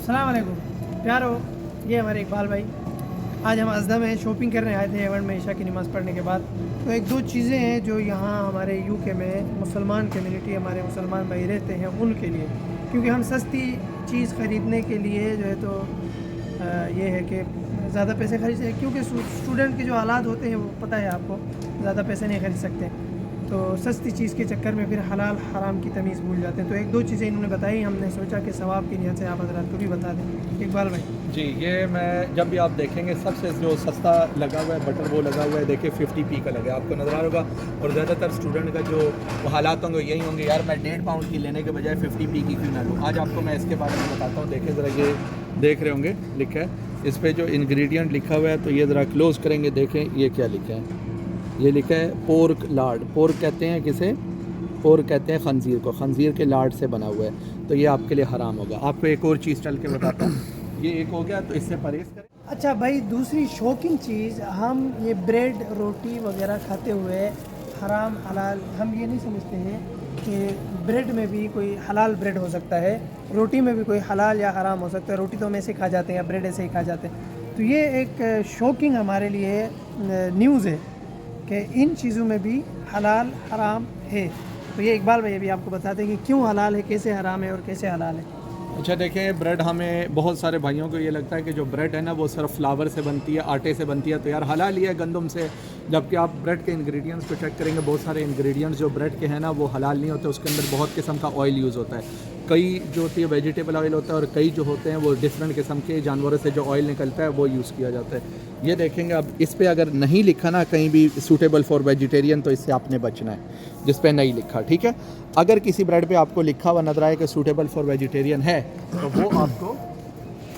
अस्सलाम वालेकुम प्यारो, ये हमारे इकबाल भाई। आज हम अजदा में शॉपिंग करने आए थे एवन में ईशा की नमाज़ पढ़ने के बाद। तो एक दो चीज़ें हैं जो यहाँ हमारे यूके में मुसलमान कम्युनिटी, हमारे मुसलमान भाई रहते हैं उनके लिए, क्योंकि हम सस्ती चीज़ ख़रीदने के लिए जो है तो ये है कि ज़्यादा पैसे खरीद सकते, क्योंकि स्टूडेंट के जो हालात होते हैं वो पता है आपको, ज़्यादा पैसे नहीं खरीद सकते, तो सस्ती चीज़ के चक्कर में फिर हलाल हराम की तमीज़ भूल जाते हैं। तो एक दो चीज़ें इन्होंने बताई, हमने सोचा कि सवाब की नियत से आप हज़रात को भी बता दें। इकबाल भाई जी, ये मैं जब भी आप देखेंगे सबसे जो सस्ता लगा हुआ है बटर वो लगा हुआ है, देखिए 50p का लगा है, आपको नज़र आ रहा होगा। और ज़्यादातर स्टूडेंट का जो हालात होंगे यही होंगे, यार मैं 1.5 पाउंड की लेने के बजाय 50p की क्यों ना लूँ। आज आपको मैं इसके बारे में बताता हूँ। देखिए ज़रा, ये देख रहे होंगे लिखा है इस पर जो इंग्रेडिएंट लिखा हुआ है, तो ये ज़रा क्लोज़ करेंगे, देखें ये क्या लिखा है। ये लिखा है पोर्क लार्ड। पोर्क कहते हैं किसे? पोर्क कहते हैं खंजीर को। खंजीर के लार्ड से बना हुआ है, तो ये आपके लिए हराम होगा। आपको एक और चीज़ चल के बताता हूँ, ये एक हो गया, तो इससे परहेज़ करें। अच्छा भाई, दूसरी शौकीन चीज़, हम ये ब्रेड रोटी वगैरह खाते हुए हराम हलाल हम ये नहीं समझते हैं कि ब्रेड में भी कोई हलाल ब्रेड हो सकता है, रोटी में भी कोई हलाल या हराम हो सकता है। रोटी तो हम ऐसे खा जाते हैं या ब्रेड ऐसे ही खा जाते हैं। तो ये एक शॉकिंग हमारे लिए न्यूज़ है कि इन चीज़ों में भी हलाल हराम है। तो ये इकबाल भाई अभी आपको बताते हैं कि क्यों हलाल है, कैसे हराम है और कैसे हलाल है। अच्छा देखें, ब्रेड हमें बहुत सारे भाइयों को ये लगता है कि जो ब्रेड है ना वो सिर्फ फ्लावर से बनती है, आटे से बनती है, तो यार हलाल ही है गंदम से। जबकि आप ब्रेड के इंग्रेडिएंट्स को चेक करेंगे, बहुत सारे इंग्रेडिएंट्स जो ब्रेड के हैं ना वो हलाल नहीं होते। उसके अंदर बहुत किस्म का ऑयल यूज़ होता है। कई जो होती है वेजिटेबल ऑयल होता है, और कई जो होते हैं वो डिफरेंट किस्म के जानवरों से जो ऑयल निकलता है वो यूज़ किया जाता है। ये देखेंगे, अब इस पर अगर नहीं लिखा ना कहीं भी सूटेबल फॉर वेजिटेरियन, तो इससे आपने बचना है। जिस पे नहीं लिखा, ठीक है। अगर किसी ब्रेड पे आपको लिखा हुआ नजर आए कि सूटेबल फॉर वेजिटेरियन है, तो वो आपको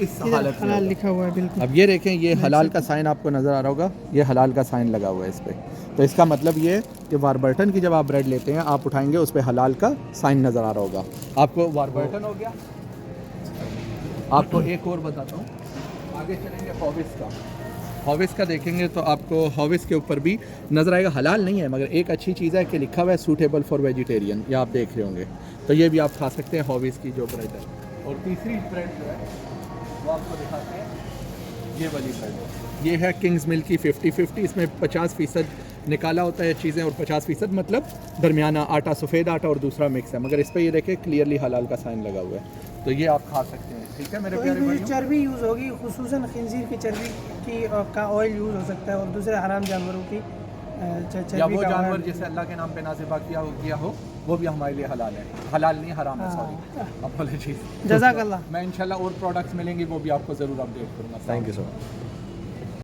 इस हालत में हलाल लिखा हुआ है बिल्कुल। अब ये देखें, ये हलाल का साइन आपको नज़र आ रहा होगा, ये हलाल का साइन लगा हुआ है इस पर। तो इसका मतलब ये कि वारबर्टन की जब आप ब्रेड लेते हैं, आप उठाएंगे उस पर हलाल का साइन नज़र आ रहा होगा आपको। वारबर्टन हो गया। आपको एक और बताता हूँ, आगे चलेंगे हॉविस का। हॉविस का देखेंगे तो आपको हॉविस के ऊपर भी नज़र आएगा, हलाल नहीं है मगर एक अच्छी चीज़ है कि लिखा हुआ है सूटेबल फॉर वेजिटेरियन, ये आप देख रहे होंगे। तो ये भी आप खा सकते हैं हॉविस की जो ब्रेड है। और तीसरी ब्रेड जो है वो आपको दिखाते हैं, ये वाली ब्रेड, ये है किंग्स मिल्क की 50-50। इसमें 50% निकाला होता है चीज़ें और 50% मतलब दरमियाना आटा, सफ़ेद आटा और दूसरा मिक्स है। मगर इस पर ये देखें क्लियरली हलाल का साइन लगा हुआ है, तो ये आप खा सकते हैं। ठीक है मेरे तो प्यारे इसमें भाइयों। चर्बी यूज़ होगी, खुसूसन खंजीर की चर्बी की का ऑयल यूज़ हो सकता है, और दूसरे हराम जानवरों की चर्बी या वो का जानवर ऑयल। जिसे अल्लाह के नाम पे नाज़िबा किया हो वो भी हमारे लिए हलाल है। हलाल नहीं, हराम है, सॉरी, अपॉलॉजीज। जज़ाकल्लाह। मैं इंशाल्लाह और प्रोडक्ट्स मिलेंगी वो भी आपको ज़रूर अपडेट करूँगा। Thank you so much.